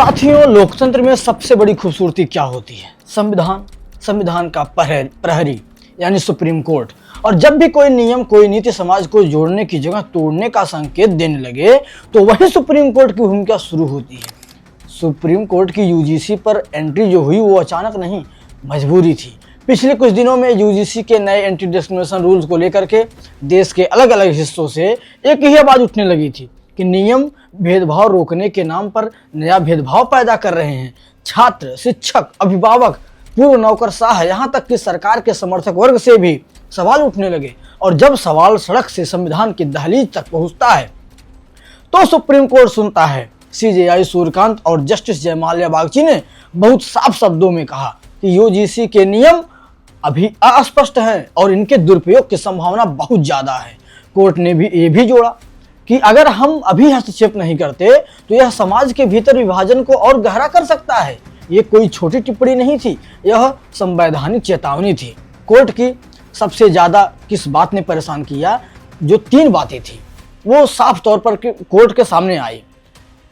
साथियों, लोकतंत्र में सबसे बड़ी खूबसूरती क्या होती है? संविधान का प्रहरी यानी सुप्रीम कोर्ट। और जब भी कोई नियम, कोई नीति समाज को जोड़ने की जगह तोड़ने का संकेत देने लगे तो वही सुप्रीम कोर्ट की भूमिका शुरू होती है। सुप्रीम कोर्ट की यूजीसी पर एंट्री जो हुई वो अचानक नहीं, मजबूरी थी। पिछले कुछ दिनों में यूजीसी के नए एंटी डिस्क्रिमिनेशन रूल्स को लेकर के देश के अलग अलग हिस्सों से एक ही आवाज उठने लगी थी कि नियम भेदभाव रोकने के नाम पर नया भेदभाव पैदा कर रहे हैं। छात्र, शिक्षक, अभिभावक, पूर्व नौकरशाह, यहाँ तक कि सरकार के समर्थक वर्ग से भी सवाल उठने लगे। और जब सवाल सड़क से संविधान की दहलीज तक पहुँचता है तो सुप्रीम कोर्ट सुनता है। सीजेआई सूर्यकांत और जस्टिस जयमाल्या बागची ने बहुत साफ शब्दों में कहा कि यूजीसी के नियम अभी अस्पष्ट हैं और इनके दुरुपयोग की संभावना बहुत ज्यादा है। कोर्ट ने भी ये भी जोड़ा कि अगर हम अभी हस्तक्षेप नहीं करते तो यह समाज के भीतर विभाजन को और गहरा कर सकता है। ये कोई छोटी टिप्पणी नहीं थी, यह संवैधानिक चेतावनी थी। कोर्ट की सबसे ज्यादा किस बात ने परेशान किया? जो 3 बातें थी वो साफ तौर पर कोर्ट के सामने आई।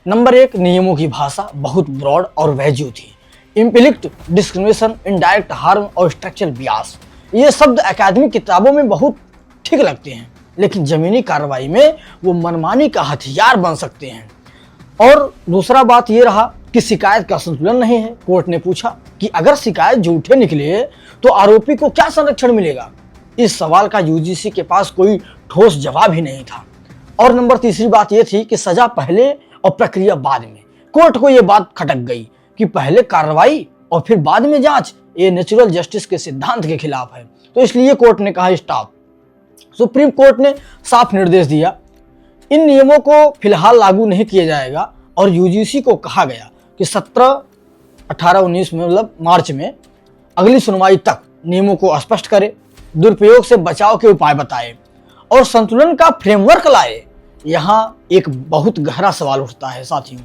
नंबर 1, नियमों की भाषा बहुत ब्रॉड और वैज्यू थी। इम्प्लिसिट डिस्क्रिमिनेशन, इनडायरेक्ट हार्म और स्ट्रक्चरल बियास, ये शब्द अकादमिक किताबों में बहुत ठीक लगते हैं, लेकिन जमीनी कार्रवाई में वो मनमानी का हथियार बन सकते हैं। और दूसरा बात ये रहा कि शिकायत का संतुलन नहीं है। कोर्ट ने पूछा कि अगर शिकायत झूठे निकले तो आरोपी को क्या संरक्षण मिलेगा? इस सवाल का यूजीसी के पास कोई ठोस जवाब ही नहीं था। और नंबर तीसरी बात यह थी कि सजा पहले और प्रक्रिया बाद में। कोर्ट को यह बात खटक गई कि पहले कार्रवाई और फिर बाद में जांच, ये नेचुरल जस्टिस के सिद्धांत के खिलाफ है। तो इसलिए कोर्ट ने कहा स्टॉप। सुप्रीम कोर्ट ने साफ निर्देश दिया, इन नियमों को फिलहाल लागू नहीं किया जाएगा। और यूजीसी को कहा गया कि 17, 18, 19 में मतलब मार्च में अगली सुनवाई तक नियमों को स्पष्ट करे, दुरुपयोग से बचाव के उपाय बताए और संतुलन का फ्रेमवर्क लाए। यहाँ एक बहुत गहरा सवाल उठता है साथियों,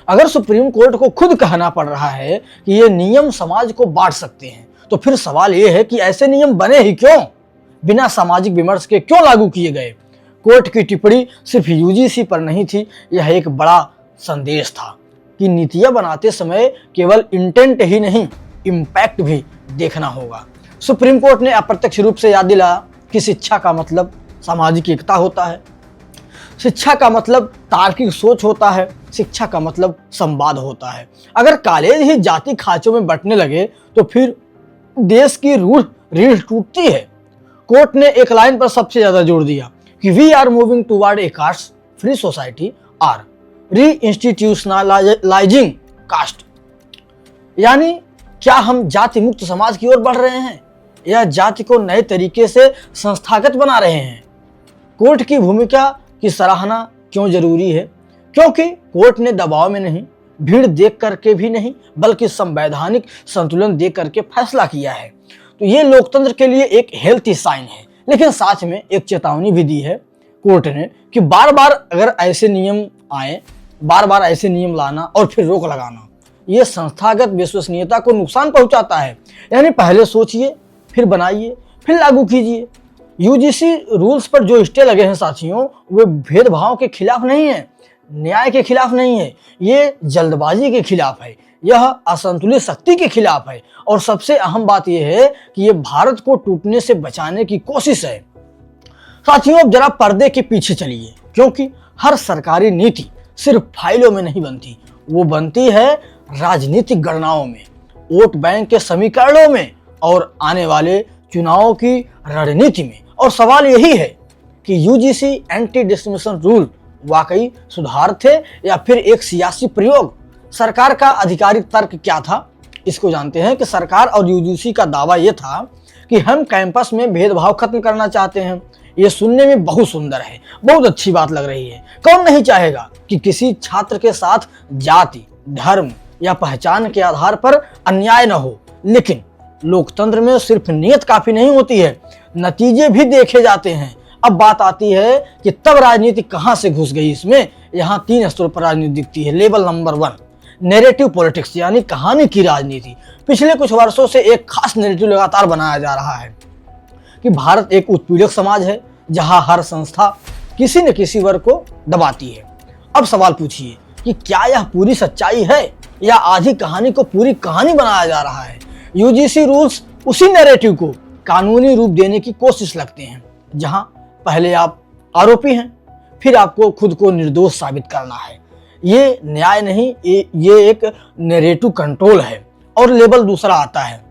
अगर सुप्रीम कोर्ट को खुद कहना पड़ रहा है कि ये नियम समाज को बांट सकते हैं तो फिर सवाल ये है कि ऐसे नियम बने ही क्यों? बिना सामाजिक विमर्श के क्यों लागू किए गए? कोर्ट की टिप्पणी सिर्फ यूजीसी पर नहीं थी, यह एक बड़ा संदेश था कि नीतियां बनाते समय केवल इंटेंट ही नहीं, इम्पैक्ट भी देखना होगा। सुप्रीम कोर्ट ने अप्रत्यक्ष रूप से याद दिलाया कि शिक्षा का मतलब सामाजिक एकता होता है, शिक्षा का मतलब तार्किक सोच होता है, शिक्षा का मतलब संवाद होता है। अगर कॉलेज ही जाति खांचों में बंटने लगे तो फिर देश की रीढ़ टूटती है। कोर्ट ने एक लाइन पर सबसे ज्यादा जोर दिया कि we are moving toward a caste free society are reinstitutionalising cast. यानी क्या हम जाति मुक्त समाज की ओर बढ़ रहे हैं या जाति को नए तरीके से संस्थागत बना रहे हैं? कोर्ट की भूमिका की सराहना क्यों जरूरी है? क्योंकि कोर्ट ने दबाव में नहीं, भीड़ देख करके भी नहीं, बल्कि संवैधानिक संतुलन देख करके फैसला किया है। तो ये लोकतंत्र के लिए एक हेल्थी साइन है, लेकिन साथ में एक चेतावनी भी दी है कोर्ट ने कि बार बार अगर ऐसे नियम आए, बार बार ऐसे नियम लाना और फिर रोक लगाना, ये संस्थागत विश्वसनीयता को नुकसान पहुंचाता है। यानी पहले सोचिए, फिर बनाइए, फिर लागू कीजिए। यूजीसी रूल्स पर जो स्टे लगे हैं साथियों, वे भेदभाव के खिलाफ नहीं है, न्याय के खिलाफ नहीं है, ये जल्दबाजी के खिलाफ है, यह असंतुलित शक्ति के खिलाफ है। और सबसे अहम बात यह है कि यह भारत को टूटने से बचाने की कोशिश है। साथियों, अब जरा पर्दे के पीछे चलिए, क्योंकि हर सरकारी नीति सिर्फ फाइलों में नहीं बनती, वो बनती है राजनीतिक गणनाओं में, वोट बैंक के समीकरणों में और आने वाले चुनावों की रणनीति में। और सवाल यही है कि यूजीसी एंटी डिस्क्रिमिनेशन रूल वाकई सुधार थे या फिर एक सियासी प्रयोग? सरकार का आधिकारिक तर्क क्या था, इसको जानते हैं कि सरकार और यूजीसी का दावा यह था कि हम कैंपस में भेदभाव खत्म करना चाहते हैं। ये सुनने में बहुत सुंदर है, बहुत अच्छी बात लग रही है। कौन नहीं चाहेगा कि किसी छात्र के साथ जाति, धर्म या पहचान के आधार पर अन्याय न हो? लेकिन लोकतंत्र में सिर्फ नियत काफी नहीं होती है, नतीजे भी देखे जाते हैं। अब बात आती है कि तब राजनीति कहां से घुस गई इसमें। यहां 3 स्तरों पर राजनीति दिखती है। लेवल नंबर 1, नैरेटिव पॉलिटिक्स यानी कहानी की राजनीति। पिछले कुछ वर्षों से एक खास नैरेटिव लगातार बनाया जा रहा है कि भारत एक उत्पीड़क समाज है जहां हर संस्था किसी न किसी वर्ग को दबाती है। अब सवाल पूछिए कि क्या यह पूरी सच्चाई है? या आधी कहानी को पूरी कहानी बनाया जा रहा है। यूजीसी रूल्स उसी नैरेटिव को कानूनी रूप देने की कोशिश लगते हैं, जहां पहले आप आरोपी हैं, फिर आपको खुद को निर्दोष साबित करना है। ये न्याय नहीं, ये एक नैरेटिव कंट्रोल है। और लेवल दूसरा आता है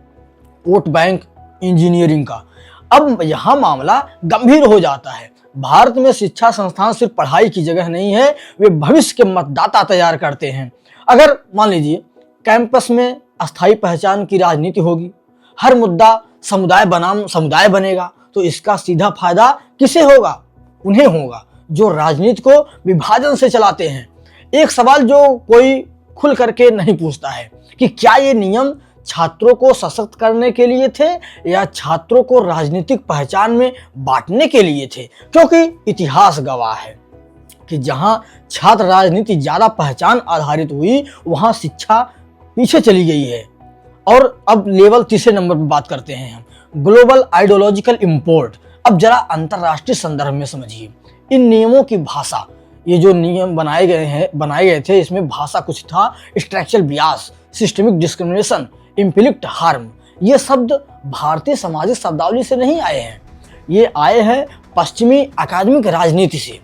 वोट बैंक इंजीनियरिंग का। अब यहाँ मामला गंभीर हो जाता है। भारत में शिक्षा संस्थान सिर्फ पढ़ाई की जगह नहीं है, वे भविष्य के मतदाता तैयार करते हैं। अगर मान लीजिए कैंपस में अस्थायी पहचान की राजनीति होगी, हर मुद्दा समुदाय बनाम समुदाय बनेगा, तो इसका सीधा फायदा किसे होगा? उन्हें होगा जो राजनीति को विभाजन से चलाते हैं। एक सवाल जो कोई खुल करके नहीं पूछता है कि क्या ये नियम छात्रों को सशक्त करने के लिए थे या छात्रों को राजनीतिक पहचान में बांटने के लिए थे? क्योंकि इतिहास गवाह है कि जहां छात्र राजनीति ज्यादा पहचान आधारित हुई, वहां शिक्षा पीछे चली गई है। और अब लेवल तीसरे नंबर पर बात करते हैं हम, ग्लोबल आइडियोलॉजिकल इंपोर्ट। अब जरा अंतरराष्ट्रीय संदर्भ में समझिए इन नियमों की भाषा। ये जो नियम बनाए गए थे, इसमें भाषा कुछ था structural bias, systemic discrimination, implicit harm. ये शब्द भारतीय सामाजिक शब्दावली से नहीं आए हैं, ये आए हैं पश्चिमी अकादमिक राजनीति से।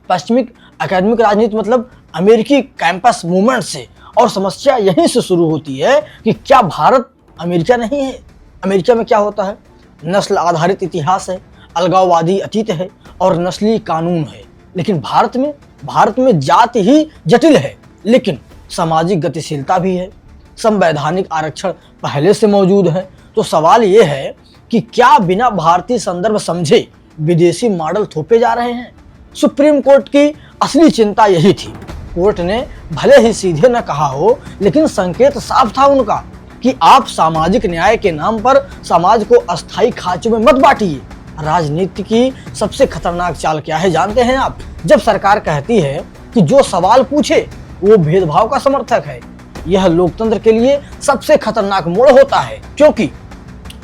पश्चिमी अकादमिक राजनीति मतलब अमेरिकी कैंपस मूवमेंट से। और समस्या यहीं से शुरू होती है कि क्या भारत अमेरिका नहीं है? अमेरिका में क्या होता है? नस्ल आधारित इतिहास है, अलगाववादी अतीत है और नस्ली कानून है। लेकिन भारत में जाति ही जटिल है, लेकिन सामाजिक गतिशीलता भी है, संवैधानिक आरक्षण पहले से मौजूद है। तो सवाल ये है कि क्या बिना भारतीय संदर्भ समझे विदेशी मॉडल थोपे जा रहे हैं? सुप्रीम कोर्ट की असली चिंता यही थी। कोर्ट ने भले ही सीधे न कहा हो, लेकिन संकेत साफ था उनका कि आप सामाजिक न्याय के नाम पर समाज को अस्थायी खांचों में मत बांटिए। राजनीति की सबसे खतरनाक चाल क्या है जानते हैं आप? जब सरकार कहती है कि जो सवाल पूछे वो भेदभाव का समर्थक है। यह लोकतंत्र के लिए सबसे खतरनाक मोड़ होता है, क्योंकि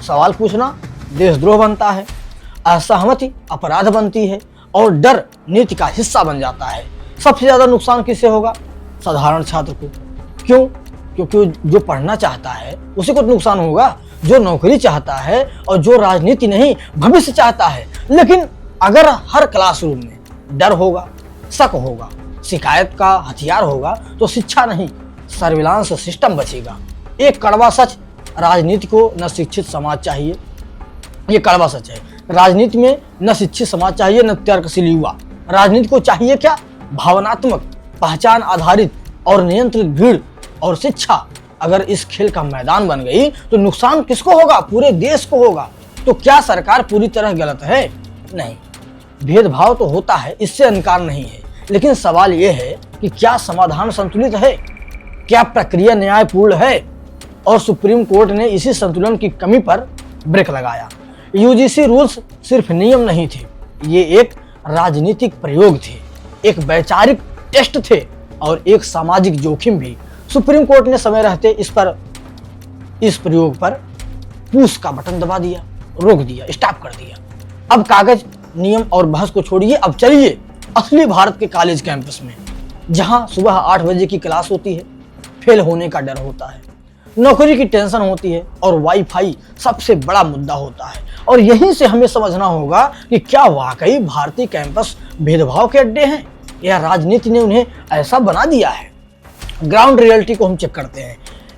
सवाल पूछना देशद्रोह बनता है, असहमति अपराध बनती है और डर नीति का हिस्सा बन जाता है। सबसे ज्यादा नुकसान किससे होगा? साधारण छात्र को। क्यों? क्योंकि जो पढ़ना चाहता है उसी को नुकसान होगा, जो नौकरी चाहता है और जो राजनीति नहीं भविष्य चाहता है। लेकिन अगर हर क्लासरूम में डर होगा, शक होगा, शिकायत का हथियार होगा, तो शिक्षा नहीं सर्विलांस सिस्टम बचेगा। एक कड़वा सच, राजनीति को न शिक्षित समाज चाहिए। ये कड़वा सच है। राजनीति में न शिक्षित समाज चाहिए, न तर्कशील युवा। राजनीति को चाहिए क्या? भावनात्मक, पहचान आधारित और नियंत्रित भीड़। और शिक्षा अगर इस खेल का मैदान बन गई तो नुकसान किसको होगा? पूरे देश को होगा। तो क्या सरकार पूरी तरह गलत है? नहीं, भेदभाव तो होता है, इससे इनकार नहीं है। लेकिन सवाल यह है कि क्या समाधान संतुलित है? क्या प्रक्रिया न्यायपूर्ण है? और सुप्रीम कोर्ट ने इसी संतुलन की कमी पर ब्रेक लगाया। यूजीसी रूल्स सिर्फ नियम नहीं थे, ये एक राजनीतिक प्रयोग थे, एक वैचारिक टेस्ट थे और एक सामाजिक जोखिम भी। सुप्रीम कोर्ट ने समय रहते इस प्रयोग पर पुश का बटन दबा दिया, रोक दिया, स्टॉप कर दिया। अब कागज, नियम और बहस को छोड़िए, अब चलिए असली भारत के कॉलेज कैंपस में, जहां सुबह 8 बजे की क्लास होती है, फेल होने का डर होता है, नौकरी की टेंशन होती है और वाईफाई सबसे बड़ा मुद्दा होता है। और यहीं से हमें समझना होगा कि क्या वाकई भारतीय कैंपस भेदभाव के अड्डे हैं या राजनीति ने उन्हें ऐसा बना दिया है। ग्राउंड रियलिटी को हम चेक करते हैं।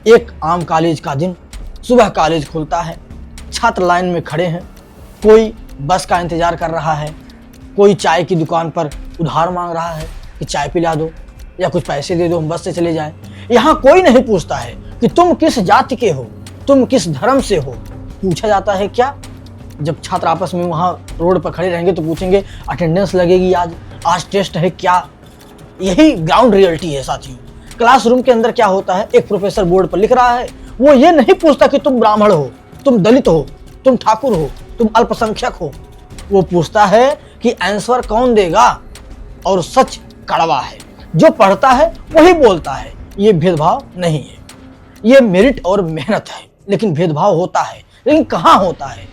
एक आम कॉलेज का दिन, सुबह कॉलेज खुलता है, छात्र लाइन में खड़े हैं, कोई बस का इंतजार कर रहा है, कोई चाय की दुकान पर उधार मांग रहा है कि चाय पिला दो या कुछ पैसे दे दो, हम बस से चले जाएं। यहाँ कोई नहीं पूछता है कि तुम किस जाति के हो, तुम किस धर्म से हो। पूछा जाता है क्या? जब छात्र आपस में वहाँ रोड पर खड़े रहेंगे तो पूछेंगे अटेंडेंस लगेगी आज टेस्ट है क्या? यही ग्राउंड रियलिटी है साथियों। क्लासरूम के अंदर क्या होता है? एक प्रोफेसर बोर्ड पर लिख रहा है, वो ये नहीं पूछता कि तुम ब्राह्मण हो, तुम दलित हो, तुम ठाकुर हो, तुम अल्पसंख्यक हो। वो पूछता है कि आंसर कौन देगा। और सच कड़वा है, जो पढ़ता है वही बोलता है। ये भेदभाव नहीं है, ये मेरिट और मेहनत है। लेकिन भेदभाव होता है, लेकिन कहाँ होता है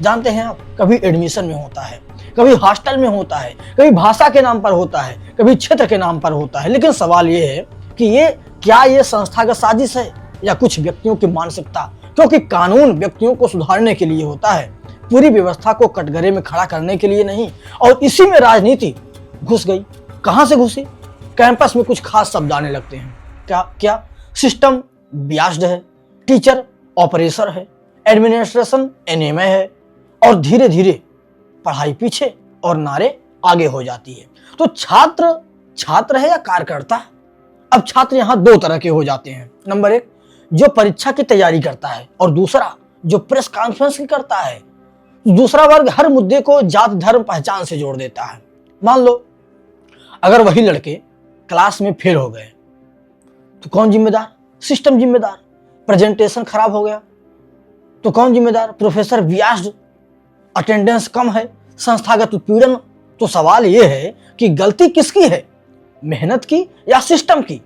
जानते हैं आप? कभी एडमिशन में होता है, कभी हॉस्टल में होता है, कभी भाषा के नाम पर होता है, कभी क्षेत्र के नाम पर होता है। लेकिन सवाल ये है कि ये क्या ये संस्थागत साजिश है या कुछ व्यक्तियों की मानसिकता? क्योंकि कानून व्यक्तियों को सुधारने के लिए होता है, पूरी व्यवस्था को कटघरे में खड़ा करने के लिए नहीं। और इसी में राजनीति घुस गई। कहां से घुसी? कैंपस में कुछ खास शब्द आने लगते हैं। क्या सिस्टम बियास्ड है, टीचर ऑपरेटर है, एडमिनिस्ट्रेशन एनीमे है, और धीरे धीरे पढ़ाई पीछे और नारे आगे हो जाती है। तो छात्र छात्र है या कार्यकर्ता? अब छात्र यहाँ दो तरह के हो जाते हैं। नंबर एक, जो परीक्षा की तैयारी करता है, और दूसरा जो प्रेस कॉन्फ्रेंस की करता है। दूसरा वर्ग हर मुद्दे को जात धर्म पहचान से जोड़ देता है। मान लो अगर वही लड़के क्लास में फेल हो गए तो कौन जिम्मेदार? सिस्टम जिम्मेदार। प्रेजेंटेशन खराब हो गया तो कौन जिम्मेदार? प्रोफेसर बियास्ड। अटेंडेंस कम है, संस्थागत उत्पीड़न। तो सवाल यह है कि गलती किसकी है, मेहनत की या सिस्टम की?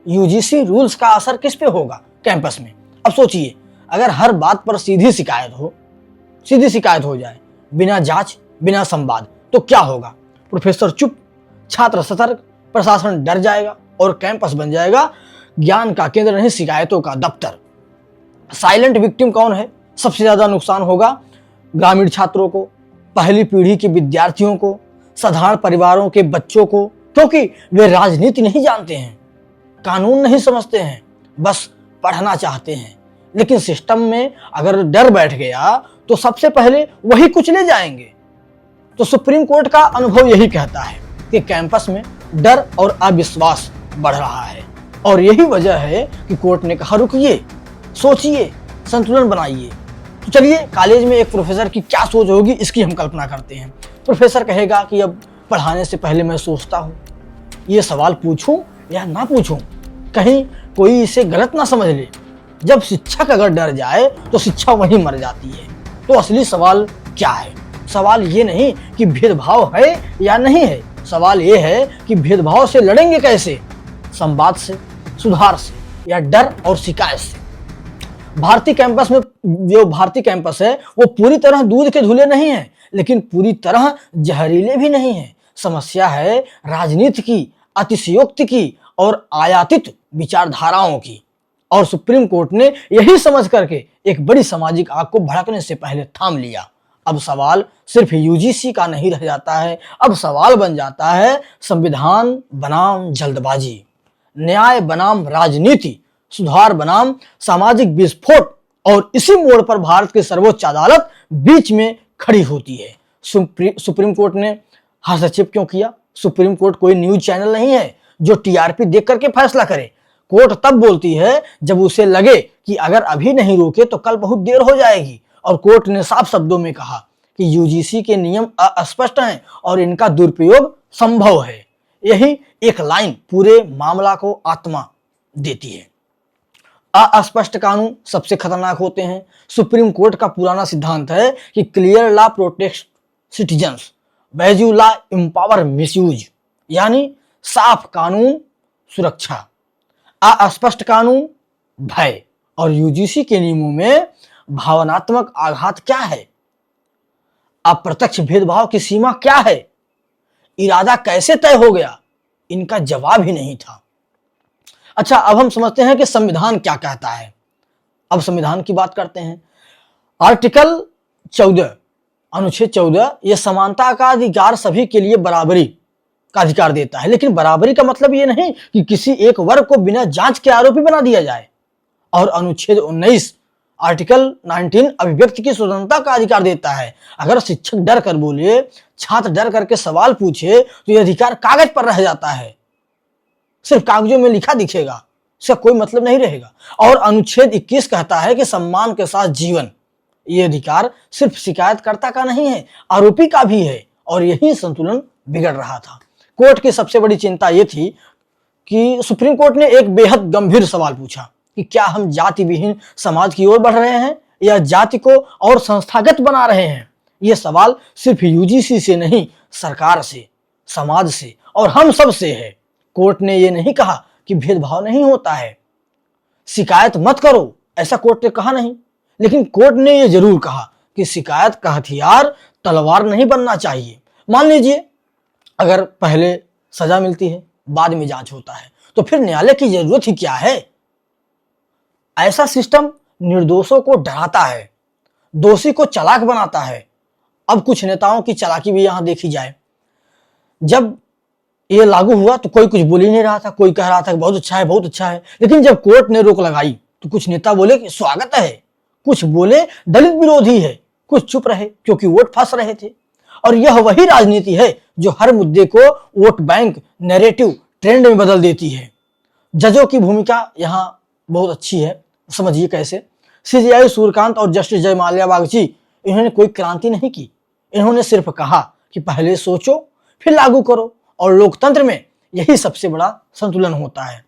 यूजीसी रूल्स का असर किस पे होगा कैंपस में? अब सोचिए, अगर हर बात पर सीधी शिकायत हो जाए, बिना जांच बिना संवाद, तो क्या होगा? प्रोफेसर चुप, छात्र सतर्क, प्रशासन डर जाएगा और कैंपस बन जाएगा ज्ञान का केंद्र नहीं, शिकायतों का दफ्तर। साइलेंट विक्टिम कौन है? सबसे ज्यादा नुकसान होगा ग्रामीण छात्रों को, पहली पीढ़ी के विद्यार्थियों को, साधारण परिवारों के बच्चों को, क्योंकि वे राजनीति नहीं जानते हैं, कानून नहीं समझते हैं, बस पढ़ना चाहते हैं। लेकिन सिस्टम में अगर डर बैठ गया तो सबसे पहले वही कुचले जाएंगे। तो सुप्रीम कोर्ट का अनुभव यही कहता है कि कैंपस में डर और अविश्वास बढ़ रहा है, और यही वजह है कि कोर्ट ने कहा रुकिए, सोचिए, संतुलन बनाइए। तो चलिए, कॉलेज में एक प्रोफेसर की क्या सोच होगी इसकी हम कल्पना करते हैं। प्रोफेसर कहेगा कि अब पढ़ाने से पहले मैं सोचता हूँ, ये सवाल पूछूं या ना पूछूं, कहीं कोई इसे गलत ना समझ ले। जब शिक्षक अगर डर जाए तो शिक्षा वहीं मर जाती है। तो असली सवाल क्या है? सवाल ये नहीं कि भेदभाव है या नहीं है, सवाल ये है कि भेदभाव से लड़ेंगे कैसे? संवाद से, सुधार से, या डर और शिकायत से? भारतीय कैंपस है वो पूरी तरह दूध के धुले नहीं है, लेकिन पूरी तरह जहरीले भी नहीं है। समस्या है राजनीति की, अतिशयोक्ति की और आयातित विचारधाराओं की। और सुप्रीम कोर्ट ने यही समझ करके एक बड़ी सामाजिक आग को भड़कने से पहले थाम लिया। अब सवाल सिर्फ यूजीसी का नहीं रह जाता है, अब सवाल बन जाता है संविधान बनाम जल्दबाजी, न्याय बनाम राजनीति, सुधार बनाम सामाजिक विस्फोट। और इसी मोड़ पर भारत की सर्वोच्च अदालत बीच में खड़ी होती है। सुप्रीम कोर्ट ने हस्तक्षेप क्यों किया? सुप्रीम कोर्ट कोई न्यूज चैनल नहीं है जो टीआरपी देख करके फैसला करे। कोर्ट तब बोलती है जब उसे लगे कि अगर अभी नहीं रोके तो कल बहुत देर हो जाएगी। और कोर्ट ने साफ शब्दों में कहा कि यूजीसी के नियम अस्पष्ट हैं और इनका दुरुपयोग संभव है। यही एक लाइन पूरे मामला को आत्मा देती है। अस्पष्ट कानून सबसे खतरनाक होते हैं। सुप्रीम कोर्ट का पुराना सिद्धांत है कि clear law protect citizens, vague law empower misuse, यानी साफ कानून सुरक्षा, अस्पष्ट कानून भय। और यूजीसी के नियमों में भावनात्मक आघात क्या है? अप्रत्यक्ष भेदभाव की सीमा क्या है? इरादा कैसे तय हो गया? इनका जवाब ही नहीं था। अच्छा, अब हम समझते हैं कि संविधान क्या कहता है। अब संविधान की बात करते हैं। आर्टिकल 14, अनुच्छेद 14, यह समानता का अधिकार सभी के लिए बराबरी का अधिकार देता है। लेकिन बराबरी का मतलब यह नहीं कि किसी एक वर्ग को बिना जांच के आरोपी बना दिया जाए। और अनुच्छेद 19, आर्टिकल 19, अभिव्यक्ति की स्वतंत्रता का अधिकार देता है। अगर शिक्षक डर कर बोले, छात्र डर करके सवाल पूछे, तो यह अधिकार कागज पर रह जाता है, सिर्फ कागजों में लिखा दिखेगा, इसका कोई मतलब नहीं रहेगा। और अनुच्छेद 21 कहता है कि सम्मान के साथ जीवन। यह अधिकार सिर्फ शिकायतकर्ता का नहीं है, आरोपी का भी है। और यही संतुलन बिगड़ रहा था। कोर्ट की सबसे बड़ी चिंता यह थी कि सुप्रीम कोर्ट ने एक बेहद गंभीर सवाल पूछा कि क्या हम जाति विहीन समाज की ओर बढ़ रहे हैं या जाति को और संस्थागत बना रहे हैं? यह सवाल सिर्फ यूजीसी से नहीं, सरकार से, समाज से और हम सब से है। कोर्ट ने यह नहीं कहा कि भेदभाव नहीं होता है, शिकायत मत करो, ऐसा कोर्ट ने कहा नहीं। लेकिन कोर्ट ने यह जरूर कहा कि शिकायत का हथियार तलवार नहीं बनना चाहिए। मान लीजिए अगर पहले सजा मिलती है, बाद में जांच होता है, तो फिर न्यायालय की जरूरत ही क्या है। ऐसा सिस्टम निर्दोषों को डराता है, दोषी को चालाक बनाता है। अब कुछ नेताओं की चालाकी भी यहां देखी जाए। जब ये लागू हुआ तो कोई कुछ बोल ही नहीं रहा था, कोई कह रहा था कि बहुत अच्छा है, बहुत अच्छा है। लेकिन जब कोर्ट ने रोक लगाई तो कुछ नेता बोले कि स्वागत है, कुछ बोले दलित विरोधी है, कुछ चुप रहे क्योंकि वोट फंस रहे थे। और यह वही राजनीति है जो हर मुद्दे को वोट बैंक नैरेटिव ट्रेंड में बदल देती है। जजों की भूमिका यहाँ बहुत अच्छी है, समझिए कैसे। सीजेआई सूर्यकांत और जस्टिस जय माल्या बागची, इन्होंने कोई क्रांति नहीं की। इन्होंने सिर्फ कहा कि पहले सोचो फिर लागू करो, और लोकतंत्र में यही सबसे बड़ा संतुलन होता है।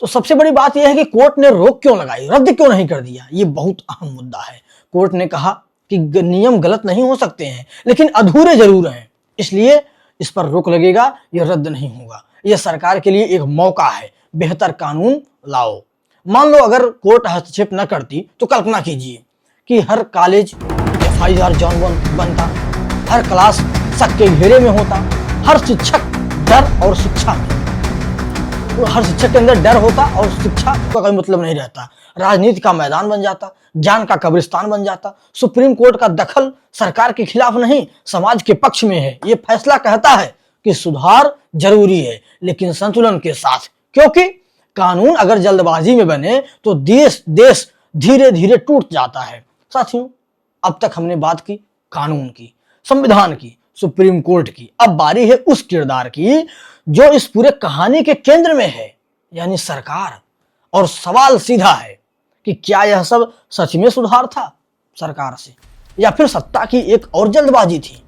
तो सबसे बड़ी बात यह है कि कोर्ट ने रोक क्यों लगाई, रद्द क्यों नहीं कर दिया। ये बहुत अहम मुद्दा है। कोर्ट ने कहा कि नियम गलत नहीं हो सकते हैं लेकिन अधूरे जरूर हैं, इसलिए इस पर रोक लगेगा, यह रद्द नहीं होगा। यह सरकार के लिए एक मौका है, बेहतर कानून लाओ। मान लो अगर कोर्ट हस्तक्षेप न करती तो कल्पना कीजिए कि हर कॉलेज FIR जोन बनता, हर क्लास शक के घेरे में होता, हर शिक्षक डर और शिक्षा में, हर शिक्षक के अंदर डर होता और शिक्षा का कोई मतलब नहीं रहता। राजनीति का मैदान बन जाता, ज्ञान का कब्रिस्तान बन जाता। सुप्रीम कोर्ट का दखल सरकार के खिलाफ नहीं, समाज के पक्ष में है। ये फैसला कहता है कि सुधार जरूरी है लेकिन संतुलन के साथ, क्योंकि कानून अगर जल्दबाजी में बने तो देश धीरे धीरे टूट जाता है। साथियों, अब तक हमने बात की कानून की, संविधान की, सुप्रीम कोर्ट की। अब बारी है उस किरदार की जो इस पूरे कहानी के केंद्र में है, यानी सरकार। और सवाल सीधा है कि क्या यह सब सच में सुधार था सरकार से, या फिर सत्ता की एक और जल्दबाजी थी।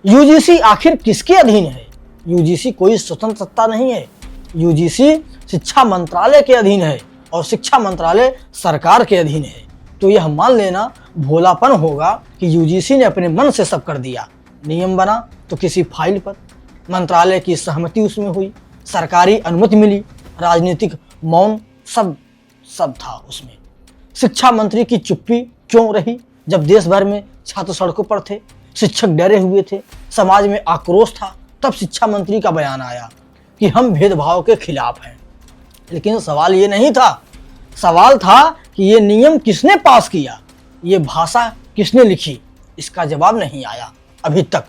यूजीसी आखिर किसके अधीन है? यूजीसी कोई स्वतंत्र सत्ता नहीं है। यूजीसी शिक्षा मंत्रालय के अधीन है और शिक्षा मंत्रालय सरकार के अधीन है। तो यह मान लेना भोलापन होगा कि यूजीसी ने अपने मन से सब कर दिया। नियम बना तो किसी फाइल पर, मंत्रालय की सहमति उसमें हुई, सरकारी अनुमति मिली, राजनीतिक मौन सब था उसमें। शिक्षा मंत्री की चुप्पी क्यों रही जब देश भर में छात्र सड़कों पर थे, शिक्षक डरे हुए थे, समाज में आक्रोश था, तब शिक्षा मंत्री का बयान आया कि हम भेदभाव के खिलाफ हैं। लेकिन सवाल ये नहीं था, सवाल था कि ये नियम किसने पास किया, ये भाषा किसने लिखी। इसका जवाब नहीं आया अभी तक।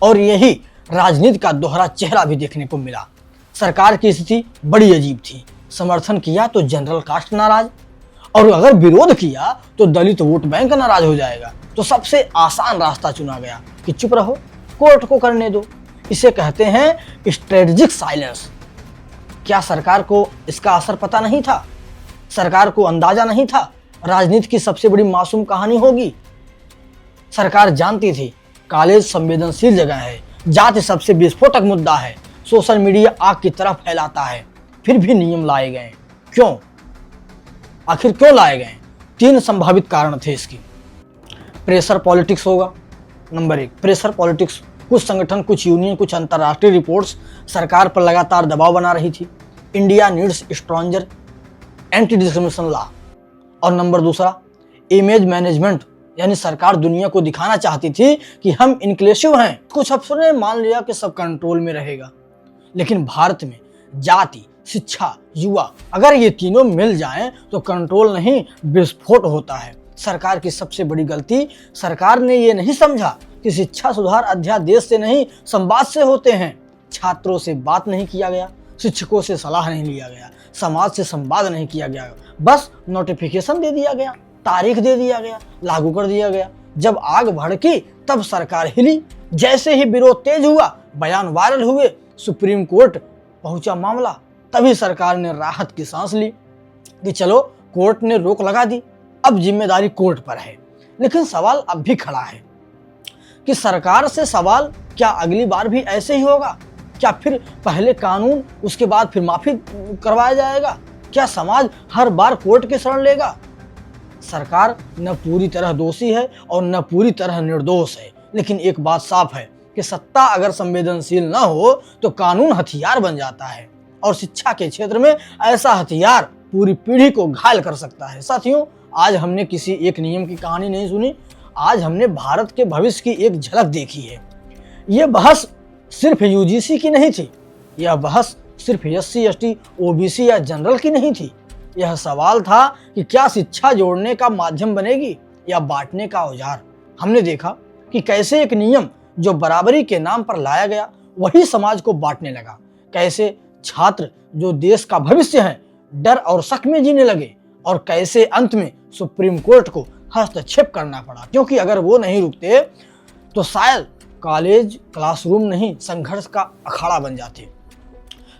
और यही राजनीति का दोहरा चेहरा भी देखने को मिला। सरकार की स्थिति बड़ी अजीब थी। समर्थन किया तो जनरल कास्ट नाराज, और अगर विरोध किया तो दलित वोट बैंक नाराज हो जाएगा। तो सबसे आसान रास्ता चुना गया कि चुप रहो, कोर्ट को करने दो। इसे कहते हैं स्ट्रेटेजिक साइलेंस। क्या सरकार को इसका असर पता नहीं था? सरकार को अंदाजा नहीं था राजनीति की सबसे बड़ी मासूम कहानी होगी? सरकार जानती थी कॉलेज संवेदनशील जगह है, जाति सबसे विस्फोटक मुद्दा है, सोशल मीडिया आग की तरफ फैलाता है, फिर भी नियम लाए गए। क्यों? आखिर क्यों लाए गए? 3 संभावित कारण थे इसकी। प्रेशर पॉलिटिक्स होगा। Number 1, pressure politics. कुछ संगठन, कुछ यूनियन, कुछ अंतर्राष्ट्रीय रिपोर्ट्स सरकार पर लगातार दबाव बना रही थी। India needs stronger anti discrimination law. और नंबर 2, इमेज मैनेजमेंट, यानी सरकार दुनिया को दिखाना चाहती थी कि हम इनक्लूसिव हैं। कुछ अफसरों ने मान लिया कि सब कंट्रोल में रहेगा, लेकिन भारत में जाति, शिक्षा, युवा, अगर ये तीनों मिल जाएं तो कंट्रोल नहीं विस्फोट होता है। सरकार की सबसे बड़ी गलती, सरकार ने ये नहीं समझा कि शिक्षा सुधार अध्यादेश से नहीं संवाद से होते हैं। छात्रों से बात नहीं किया गया, शिक्षकों से सलाह नहीं लिया गया, समाज से संवाद नहीं किया गया, बस नोटिफिकेशन दे दिया गया, तारीख दे दिया गया, लागू कर दिया गया। जब आग भड़की तब सरकार हिली। जैसे ही विरोध तेज हुआ, बयान वायरल हुए, सुप्रीम कोर्ट पहुंचा मामला, तभी सरकार ने राहत की सांस ली कि चलो कोर्ट ने रोक लगा दी, अब जिम्मेदारी कोर्ट पर है। लेकिन सवाल अब भी खड़ा है कि सरकार से सवाल, क्या अगली बार भी ऐसे ही होगा? क्या फिर पहले कानून, उसके बाद फिर माफी करवाया जाएगा? क्या समाज हर बार कोर्ट की शरण लेगा? सरकार न पूरी तरह दोषी है और न पूरी तरह निर्दोष है, लेकिन एक बात साफ है कि सत्ता अगर संवेदनशील न हो तो कानून हथियार बन जाता है, और शिक्षा के क्षेत्र में ऐसा हथियार पूरी पीढ़ी को घायल कर सकता है। साथियों, आज हमने किसी एक नियम की कहानी नहीं सुनी, आज हमने भारत के भविष्य की एक झलक देखी है। यह बहस सिर्फ यूजीसी की नहीं थी, यह बहस सिर्फ SC ST OBC या जनरल की नहीं थी। यह सवाल था कि क्या शिक्षा जोड़ने का माध्यम बनेगी या बांटने का औजार। हमने देखा कि कैसे एक नियम जो बराबरी के नाम पर लाया गया वही समाज को बांटने लगा। कैसे छात्र जो देश का भविष्य है डर और शक में जीने लगे, और कैसे अंत में सुप्रीम कोर्ट को हस्तक्षेप करना पड़ा, क्योंकि अगर वो नहीं रुकते तो शायद कॉलेज क्लासरूम नहीं संघर्ष का अखाड़ा बन जाते।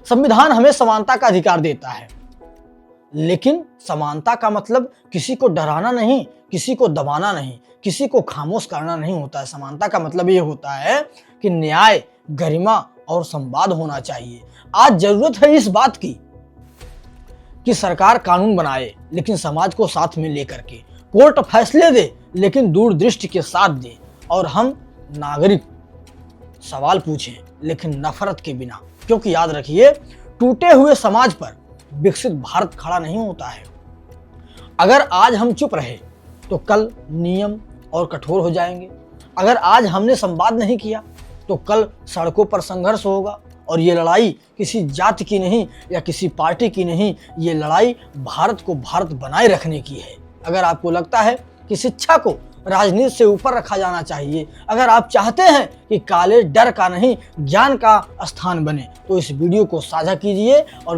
संविधान हमें समानता का अधिकार देता है, लेकिन समानता का मतलब किसी को डराना नहीं, किसी को दबाना नहीं, किसी को खामोश करना नहीं होता है। समानता का मतलब ये होता है कि न्याय, गरिमा और संवाद होना चाहिए। आज जरूरत है इस बात की कि सरकार कानून बनाए लेकिन समाज को साथ में लेकर के, कोर्ट फैसले दे लेकिन दूरदृष्टि के साथ दे, और हम नागरिक सवाल पूछें लेकिन नफरत के बिना। क्योंकि याद रखिए, टूटे हुए समाज पर विकसित भारत खड़ा नहीं होता है। अगर आज हम चुप रहे तो कल नियम और कठोर हो जाएंगे। अगर आज हमने संवाद नहीं किया तो कल सड़कों पर संघर्ष होगा। और ये लड़ाई किसी जाति की नहीं या किसी पार्टी की नहीं, ये लड़ाई भारत को भारत बनाए रखने की है। अगर आपको लगता है कि शिक्षा को राजनीति से ऊपर रखा जाना चाहिए, अगर आप चाहते हैं कि कॉलेज डर का नहीं ज्ञान का स्थान बने, तो इस वीडियो को साझा कीजिए और